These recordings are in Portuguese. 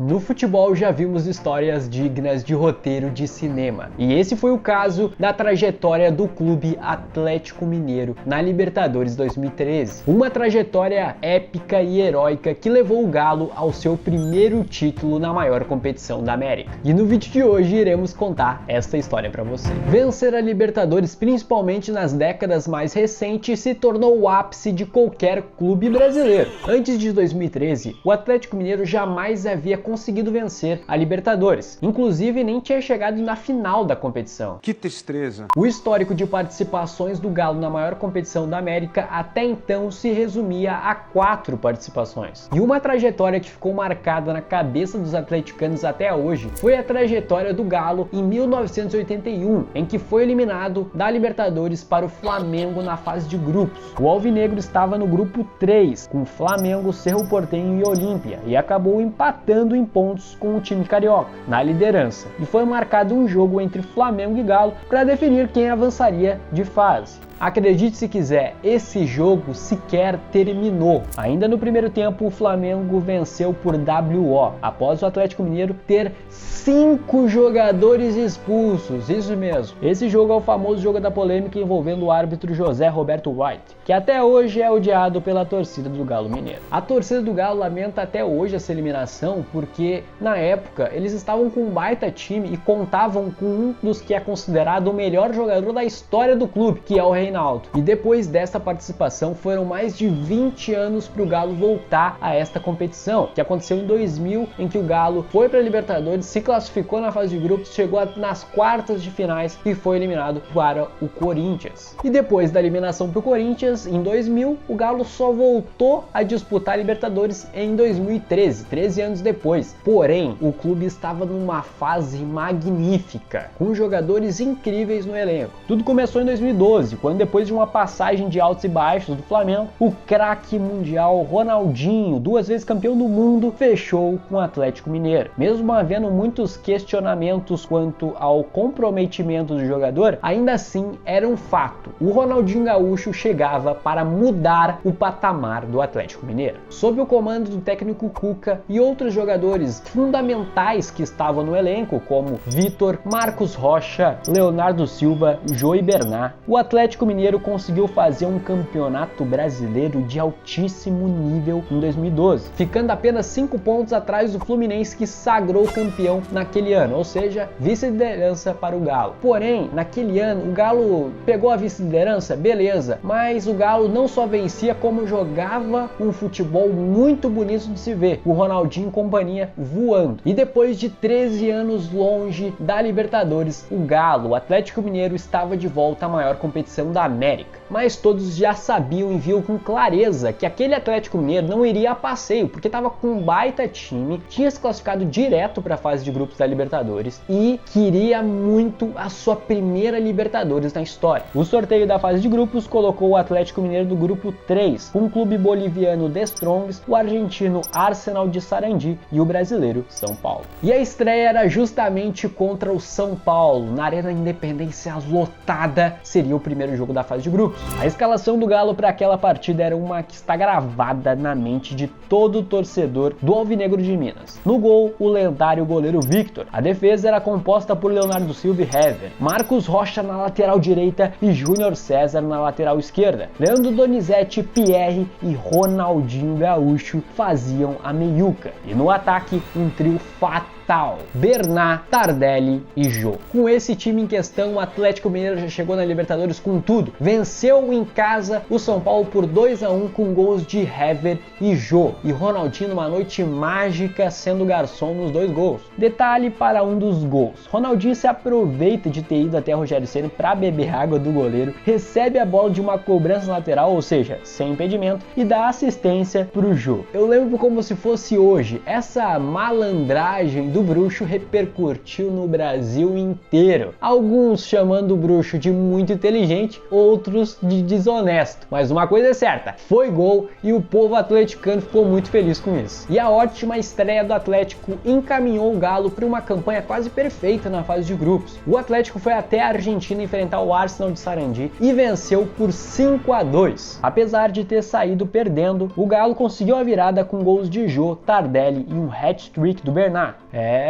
No futebol já vimos histórias dignas de roteiro de cinema, e esse foi o caso da trajetória do Clube Atlético Mineiro na Libertadores 2013. Uma trajetória épica e heróica que levou o Galo ao seu primeiro título na maior competição da América. E no vídeo de hoje iremos contar esta história para você. Vencer a Libertadores, principalmente nas décadas mais recentes, se tornou o ápice de qualquer clube brasileiro. Antes de 2013, o Atlético Mineiro jamais havia conseguido vencer a Libertadores. Inclusive, nem tinha chegado na final da competição. Que tristeza! O histórico de participações do Galo na maior competição da América até então se resumia a 4 participações. E uma trajetória que ficou marcada na cabeça dos atleticanos até hoje foi a trajetória do Galo em 1981, em que foi eliminado da Libertadores para o Flamengo na fase de grupos. O alvinegro estava no grupo 3, com Flamengo, Cerro Porteño e Olímpia, e acabou empatando em pontos com o time carioca, na liderança. E foi marcado um jogo entre Flamengo e Galo para definir quem avançaria de fase. Acredite se quiser, esse jogo sequer terminou. Ainda no primeiro tempo, o Flamengo venceu por WO, após o Atlético Mineiro ter 5 jogadores expulsos, isso mesmo. Esse jogo é o famoso jogo da polêmica envolvendo o árbitro José Roberto White, que até hoje é odiado pela torcida do Galo Mineiro. A torcida do Galo lamenta até hoje essa eliminação porque, na época, eles estavam com um baita time e contavam com um dos que é considerado o melhor jogador da história do clube, que é o Reinaldo. E depois dessa participação foram mais de 20 anos para o Galo voltar a esta competição, que aconteceu em 2000, em que o Galo foi para a Libertadores, se classificou na fase de grupos, chegou nas quartas de finais e foi eliminado para o Corinthians. E depois da eliminação para o Corinthians, em 2000, o Galo só voltou a disputar a Libertadores em 2013, 13 anos depois. Porém, o clube estava numa fase magnífica, com jogadores incríveis no elenco. Tudo começou em 2012, quando depois de uma passagem de altos e baixos do Flamengo, o craque mundial Ronaldinho, 2 vezes campeão do mundo, fechou com o Atlético Mineiro. Mesmo havendo muitos questionamentos quanto ao comprometimento do jogador, ainda assim era um fato. O Ronaldinho Gaúcho chegava para mudar o patamar do Atlético Mineiro. Sob o comando do técnico Cuca e outros jogadores fundamentais que estavam no elenco, como Vitor, Marcos Rocha, Leonardo Silva, Joey Bernat, o Atlético Mineiro conseguiu fazer um campeonato brasileiro de altíssimo nível em 2012, ficando apenas 5 pontos atrás do Fluminense, que sagrou campeão naquele ano, ou seja, vice-liderança para o Galo. Porém, naquele ano, o Galo pegou a vice-liderança, beleza, mas o Galo não só vencia, como jogava um futebol muito bonito de se ver, o Ronaldinho e companhia voando. E depois de 13 anos longe da Libertadores, o Galo, o Atlético Mineiro, estava de volta à maior competição da América. Mas todos já sabiam e viam com clareza que aquele Atlético Mineiro não iria a passeio, porque estava com um baita time, tinha se classificado direto para a fase de grupos da Libertadores e queria muito a sua primeira Libertadores na história. O sorteio da fase de grupos colocou o Atlético Mineiro no grupo 3, com o clube boliviano The Strongs, o argentino Arsenal de Sarandi e o brasileiro São Paulo. E a estreia era justamente contra o São Paulo, na Arena Independência lotada, seria o primeiro jogo da fase de grupos. A escalação do Galo para aquela partida era uma que está gravada na mente de todo torcedor do Alvinegro de Minas. No gol, o lendário goleiro Victor. A defesa era composta por Leonardo Silva e Hever, Marcos Rocha na lateral direita e Júnior César na lateral esquerda. Leandro Donizete, Pierre e Ronaldinho Gaúcho faziam a meiuca. E no ataque, um trio fatal: Bernat, Tardelli e Jô. Com esse time em questão, o Atlético Mineiro já chegou na Libertadores com tudo. Venceu em casa o São Paulo por 2-1 com gols de Hever e Jô. E Ronaldinho numa noite mágica sendo garçom nos 2 gols. Detalhe para um dos gols: Ronaldinho se aproveita de ter ido até Rogério Ceni para beber água do goleiro, recebe a bola de uma cobrança lateral, ou seja, sem impedimento, e dá assistência para o Jô. Eu lembro como se fosse hoje. Essa malandragem do bruxo repercutiu no Brasil inteiro. Alguns chamando o bruxo de muito inteligente, outros de desonesto. Mas uma coisa é certa, foi gol e o povo atleticano ficou muito feliz com isso. E a ótima estreia do Atlético encaminhou o Galo para uma campanha quase perfeita na fase de grupos. O Atlético foi até a Argentina enfrentar o Arsenal de Sarandi e venceu por 5-2. Apesar de ter saído perdendo, o Galo conseguiu a virada com gols de Jô, Tardelli e um hat-trick do Bernat.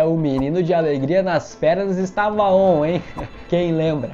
O menino de alegria nas pernas estava on, hein? Quem lembra?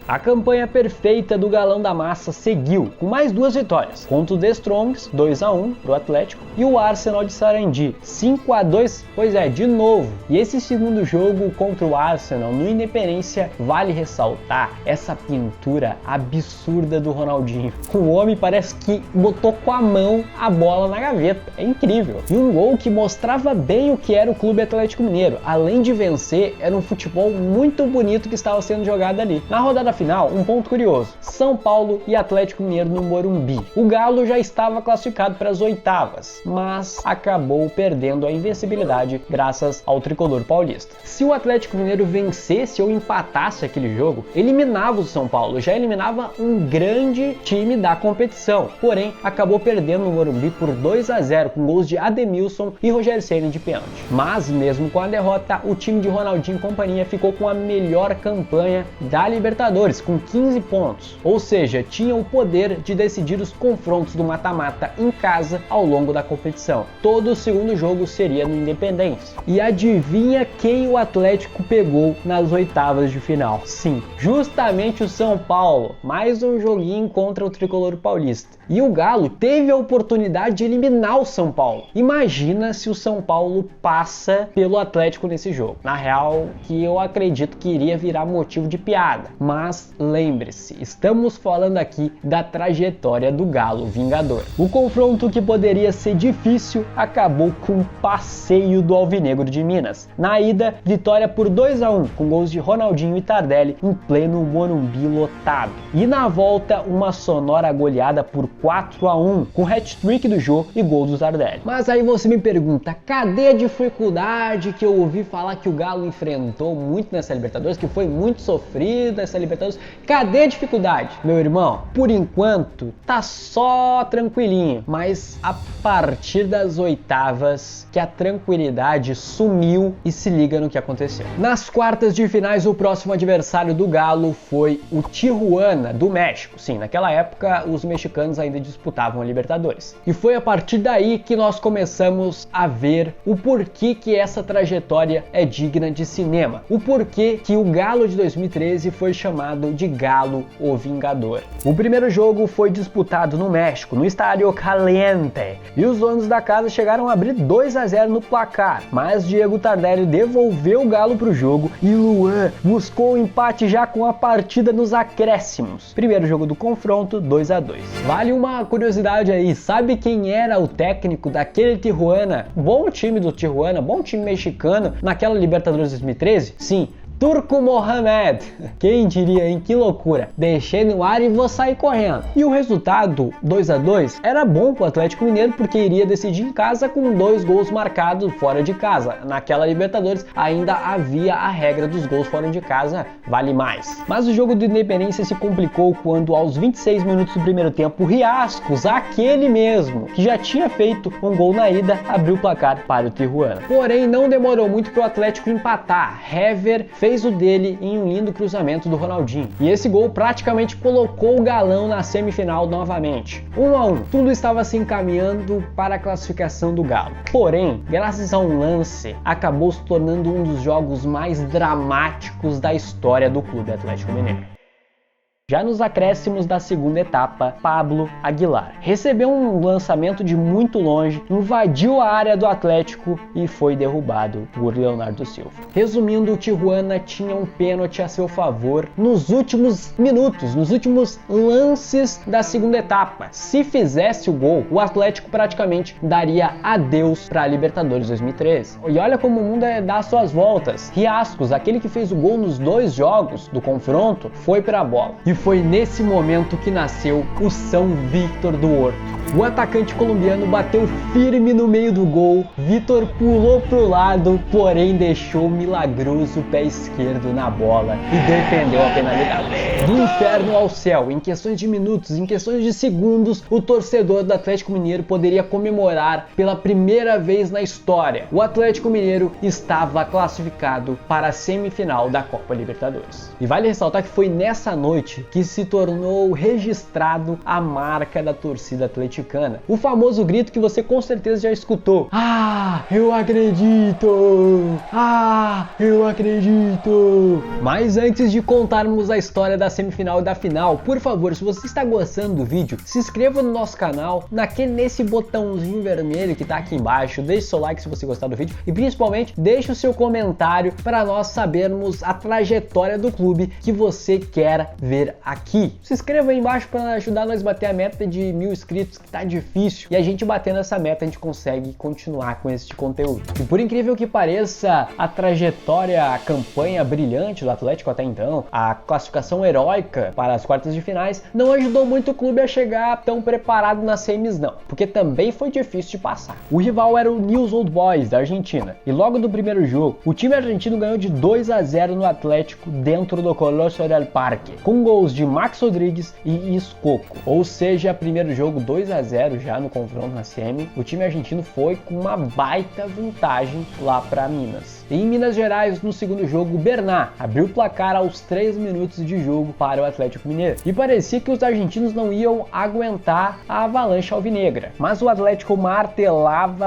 A campanha perfeita do Galão da Massa seguiu, com mais 2 vitórias, contra o The Strongs, 2-1 pro Atlético, e o Arsenal de Sarandi, 5-2, pois é, de novo. E esse segundo jogo contra o Arsenal, no Independência, vale ressaltar essa pintura absurda do Ronaldinho. O homem parece que botou com a mão a bola na gaveta, é incrível. E um gol que mostrava bem o que era o Clube Atlético Mineiro. Além de vencer, era um futebol muito bonito que estava sendo jogado ali. Na rodada final, um ponto curioso: São Paulo e Atlético Mineiro no Morumbi. O Galo já estava classificado para as oitavas, mas acabou perdendo a invencibilidade graças ao tricolor paulista. Se o Atlético Mineiro vencesse ou empatasse aquele jogo, eliminava o São Paulo, já eliminava um grande time da competição. Porém, acabou perdendo no Morumbi por 2-0 com gols de Ademilson e Rogério Ceni de pênalti. Mas mesmo com a derrota, o time de Ronaldinho e companhia ficou com a melhor campanha da Libertadores, com 15 pontos, ou seja, tinha o poder de decidir os confrontos do mata-mata em casa ao longo da competição. Todo o segundo jogo seria no Independência. E adivinha quem o Atlético pegou nas oitavas de final? Sim, justamente o São Paulo, mais um joguinho contra o tricolor paulista. E o Galo teve a oportunidade de eliminar o São Paulo. Imagina se o São Paulo passa pelo Atlético nesse jogo. Na real, que eu acredito que iria virar motivo de piada. Mas lembre-se, estamos falando aqui da trajetória do Galo Vingador. O confronto que poderia ser difícil acabou com um passeio do Alvinegro de Minas. Na ida, vitória por 2-1, com gols de Ronaldinho e Tardelli em pleno Morumbi lotado. E na volta, uma sonora goleada por 4-1, com hat-trick do Jô e gol do Tardelli. Mas aí você me pergunta, cadê a dificuldade que eu ouvi falar que o Galo enfrentou muito nessa Libertadores, que foi muito sofrido nessa Libertadores? Cadê a dificuldade? Meu irmão, por enquanto tá só tranquilinho, mas a partir das oitavas que a tranquilidade sumiu e se liga no que aconteceu. Nas quartas de finais, o próximo adversário do Galo foi o Tijuana do México. Sim, naquela época os mexicanos ainda disputavam a Libertadores. E foi a partir daí que nós começamos a ver o porquê que essa trajetória é digna de cinema. O porquê que o Galo de 2013 foi chamado de Galo o Vingador. O primeiro jogo foi disputado no México, no Estádio Caliente, e os donos da casa chegaram a abrir 2-0 no placar, mas Diego Tardelli devolveu o Galo para o jogo e Luan buscou o empate já com a partida nos acréscimos. Primeiro jogo do confronto, 2-2. Vale uma curiosidade aí, sabe quem era o técnico daquele Tijuana? Bom time do Tijuana, bom time mexicano naquela Libertadores 2013? Sim, Turco Mohamed. Quem diria, hein? Que loucura. Deixei no ar e vou sair correndo. E o resultado, 2-2, era bom pro Atlético Mineiro porque iria decidir em casa com 2 gols marcados fora de casa. Naquela Libertadores ainda havia a regra dos gols fora de casa, vale mais. Mas o jogo do Independência se complicou quando aos 26 minutos do primeiro tempo, o Riascos, aquele mesmo, que já tinha feito um gol na ida, abriu o placar para o Tijuana. Porém, não demorou muito pro Atlético empatar. Hever fez o dele em um lindo cruzamento do Ronaldinho. E esse gol praticamente colocou o Galão na semifinal novamente. 1-1. Tudo estava se encaminhando para a classificação do Galo. Porém, graças a um lance, acabou se tornando um dos jogos mais dramáticos da história do Clube Atlético Mineiro. Já nos acréscimos da segunda etapa, Pablo Aguilar recebeu um lançamento de muito longe, invadiu a área do Atlético e foi derrubado por Leonardo Silva. Resumindo, o Tijuana tinha um pênalti a seu favor nos últimos minutos, nos últimos lances da segunda etapa. Se fizesse o gol, o Atlético praticamente daria adeus para a Libertadores 2013. E olha como o mundo dá suas voltas. Riascos, aquele que fez o gol nos 2 jogos do confronto, foi para a bola. E foi nesse momento que nasceu o São Victor do Horto. O atacante colombiano bateu firme no meio do gol, Vítor pulou pro lado, porém deixou o milagroso pé esquerdo na bola e defendeu a penalidade. Do inferno ao céu, em questões de minutos, em questões de segundos, o torcedor do Atlético Mineiro poderia comemorar pela primeira vez na história. O Atlético Mineiro estava classificado para a semifinal da Copa Libertadores. E vale ressaltar que foi nessa noite que se tornou registrado a marca da torcida atleticana. O famoso grito que você com certeza já escutou. Ah, eu acredito! Ah, eu acredito! Mas antes de contarmos a história da semifinal e da final, por favor, se você está gostando do vídeo, se inscreva no nosso canal, nesse botãozinho vermelho que está aqui embaixo, deixe seu like se você gostar do vídeo e principalmente deixe o seu comentário para nós sabermos a trajetória do clube que você quer ver aqui. Se inscreva aí embaixo para ajudar nós a bater a meta de 1000 inscritos, que tá difícil, e a gente batendo essa meta a gente consegue continuar com este conteúdo. E por incrível que pareça, a trajetória, a campanha brilhante do Atlético até então, a classificação heróica para as quartas de finais, não ajudou muito o clube a chegar tão preparado nas semis não, porque também foi difícil de passar. O rival era o Newell's Old Boys da Argentina, e logo no primeiro jogo, o time argentino ganhou de 2-0 no Atlético dentro do Coloso del Parque, com gols de Max Rodrigues e Iscoco. Ou seja, primeiro jogo 2-0 já no confronto na semi, o time argentino foi com uma baita vantagem lá para Minas. Em Minas Gerais, no segundo jogo, Bernat abriu o placar aos 3 minutos de jogo para o Atlético Mineiro. E parecia que os argentinos não iam aguentar a avalanche alvinegra. Mas o Atlético martelava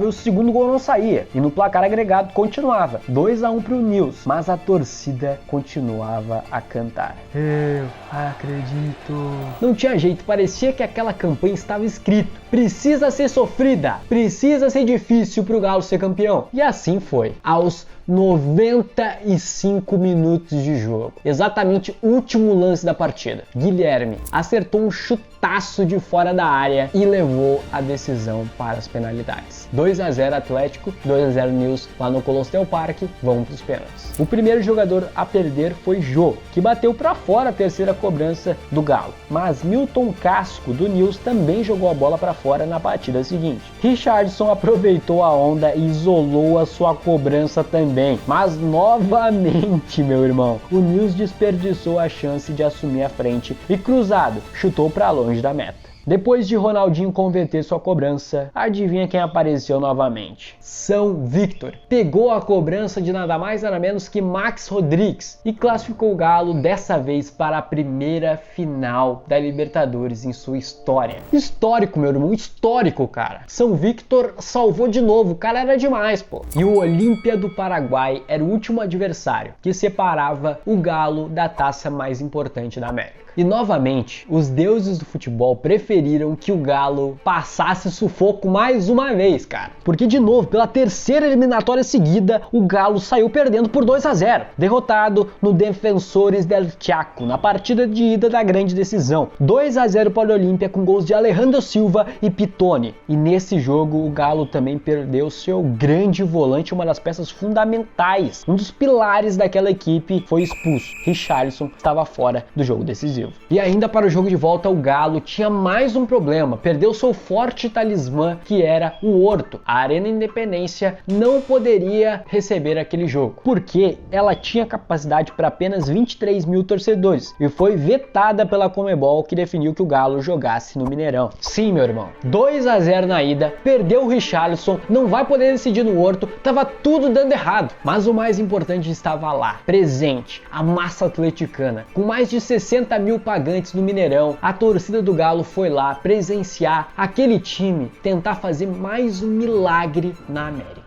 e o segundo gol não saía. E no placar agregado continuava 2-1 para o Newell's. Mas a torcida continuava a cantar. Eu acredito. Não tinha jeito, parecia que aquela campanha estava escrito. Precisa ser sofrida, precisa ser difícil para o Galo ser campeão. E assim foi. Aos 95 minutos de jogo, exatamente o último lance da partida, Guilherme acertou um chutaço de fora da área e levou a decisão para as penalidades. 2-0 Atlético, 2-0 Newell's lá no Coloso del Parque, vão para os pênaltis. O primeiro jogador a perder foi Jô, que bateu para fora a terceira cobrança do Galo, mas Milton Casco do Newell's também jogou a bola para fora na partida seguinte. Richarlison aproveitou a onda e isolou a sua cobrança também. Mas novamente, meu irmão, o Newell's desperdiçou a chance de assumir a frente e cruzado, chutou para longe da meta. Depois de Ronaldinho converter sua cobrança, adivinha quem apareceu novamente? São Victor. Pegou a cobrança de nada mais nada menos que Max Rodrigues e classificou o Galo dessa vez para a primeira final da Libertadores em sua história. Histórico, meu irmão, histórico, cara. São Victor salvou de novo, o cara era demais, pô. E o Olímpia do Paraguai era o último adversário que separava o Galo da taça mais importante da América. E novamente, os deuses do futebol preferiram que o Galo passasse sufoco mais uma vez, cara. Porque de novo, pela terceira eliminatória seguida, o Galo saiu perdendo por 2-0, derrotado no Defensores del Chaco, na partida de ida da grande decisão. 2-0 para o Olímpia com gols de Alejandro Silva e Pitoni. E nesse jogo, o Galo também perdeu seu grande volante, uma das peças fundamentais. Um dos pilares daquela equipe foi expulso. Richarlison estava fora do jogo decisivo. E ainda para o jogo de volta, o Galo tinha mais um problema, perdeu seu forte talismã, que era o Horto. A Arena Independência não poderia receber aquele jogo, porque ela tinha capacidade para apenas 23 mil torcedores, e foi vetada pela Conmebol, que definiu que o Galo jogasse no Mineirão. Sim, meu irmão, 2-0 na ida, perdeu o Richarlison, não vai poder decidir no Horto, tava tudo dando errado. Mas o mais importante estava lá, presente, a massa atleticana, com mais de 60 mil pagantes no Mineirão. A torcida do Galo foi lá presenciar aquele time tentar fazer mais um milagre na América.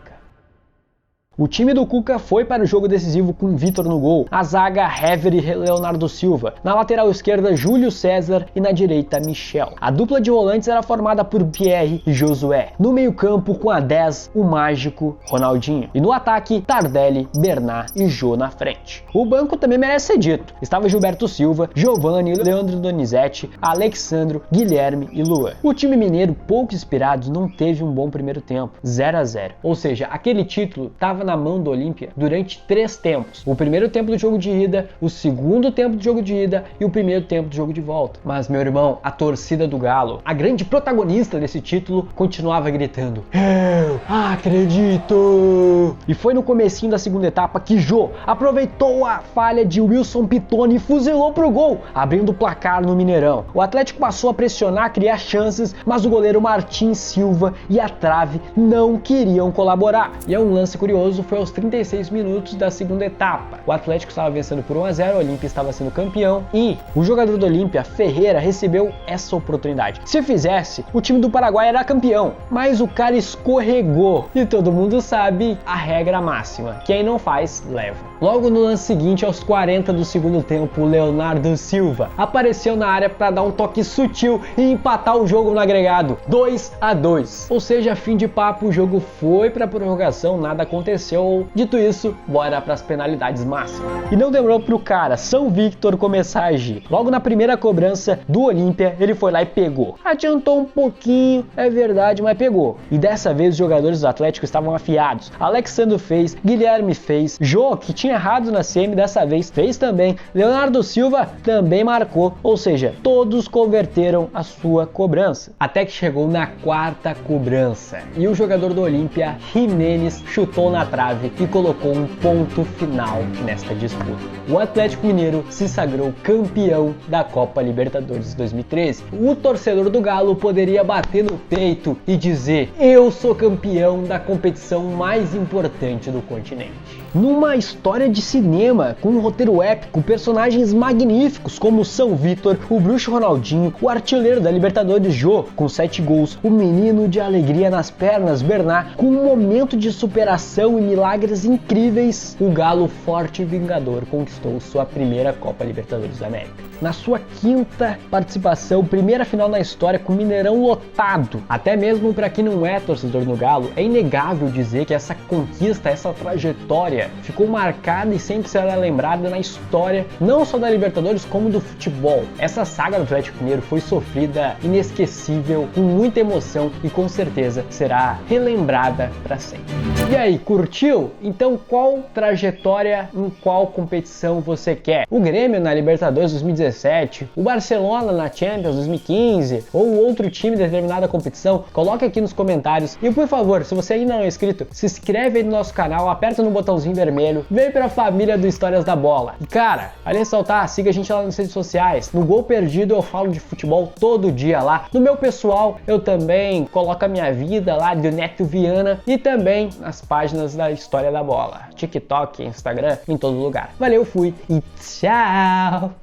O time do Cuca foi para o jogo decisivo com Vítor no gol, a zaga Hever e Leonardo Silva, na lateral esquerda Júlio César e na direita Michel. A dupla de volantes era formada por Pierre e Josué, no meio campo com a 10, o mágico Ronaldinho, e no ataque Tardelli, Bernat e Jô na frente. O banco também merece ser dito, estava Gilberto Silva, Giovanni, Leandro Donizete, Alexandro, Guilherme e Luan. O time mineiro, pouco inspirado, não teve um bom primeiro tempo, 0-0, ou seja, aquele título estava na na mão do Olímpia durante 3 tempos. O primeiro tempo do jogo de ida, o segundo tempo do jogo de ida e o primeiro tempo do jogo de volta. Mas, meu irmão, a torcida do Galo, a grande protagonista desse título, continuava gritando: eu acredito! E foi no comecinho da segunda etapa que Jô aproveitou a falha de Wilson Pitoni e fuzilou pro gol, abrindo o placar no Mineirão. O Atlético passou a pressionar, criar chances, mas o goleiro Martin Silva e a trave não queriam colaborar. E um lance curioso foi aos 36 minutos da segunda etapa. O Atlético estava vencendo por 1-0, o Olímpia estava sendo campeão e o jogador do Olímpia, Ferreira, recebeu essa oportunidade. Se fizesse, o time do Paraguai era campeão, mas o cara escorregou. E todo mundo sabe a regra máxima: quem não faz, leva. Logo no lance seguinte, aos 40 do segundo tempo, o Leonardo Silva apareceu na área para dar um toque sutil e empatar o jogo no agregado, 2-2. Ou seja, fim de papo, o jogo foi para prorrogação, nada aconteceu. Dito isso, bora para as penalidades máximas. E não demorou pro cara, São Victor, começar a agir. Logo na primeira cobrança do Olímpia, ele foi lá e pegou. Adiantou um pouquinho, é verdade, mas pegou. E dessa vez os jogadores do Atlético estavam afiados. Alexandre fez, Guilherme fez, Jô, que tinha errado na semi, dessa vez fez também. Leonardo Silva também marcou, ou seja, todos converteram a sua cobrança. Até que chegou na quarta cobrança e o jogador do Olímpia, Jimenez, chutou na trave e colocou um ponto final nesta disputa. O Atlético Mineiro se sagrou campeão da Copa Libertadores 2013. O torcedor do Galo poderia bater no peito e dizer: eu sou campeão da competição mais importante do continente. Numa história de cinema, com um roteiro épico, personagens magníficos como São Victor, o bruxo Ronaldinho, o artilheiro da Libertadores Jô, com 7 gols, o menino de alegria nas pernas Bernat, com um momento de superação e milagres incríveis, o Galo forte e vingador conquistou sua primeira Copa Libertadores da América. Na sua 5ª participação, primeira final na história com o Mineirão lotado. Até mesmo para quem não é torcedor do Galo, é inegável dizer que essa conquista, essa trajetória ficou marcada e sempre será lembrada na história, não só da Libertadores, como do futebol. Essa saga do Atlético Mineiro foi sofrida, inesquecível, com muita emoção e com certeza será relembrada para sempre. E aí, curtiu? Então qual trajetória em qual competição você quer? O Grêmio na Libertadores 2017, o Barcelona na Champions 2015 ou outro time de determinada competição? Coloque aqui nos comentários. E por favor, se você ainda não é inscrito, se inscreve aí no nosso canal, aperta no botãozinho vermelho, vem pra família do Histórias da Bola. E cara, vale ressaltar, siga a gente lá nas redes sociais. No Gol Perdido eu falo de futebol todo dia lá. No meu pessoal eu também coloco a minha vida lá do Neto Viana e também as páginas da História da Bola, TikTok, Instagram, em todo lugar. Valeu, fui e tchau!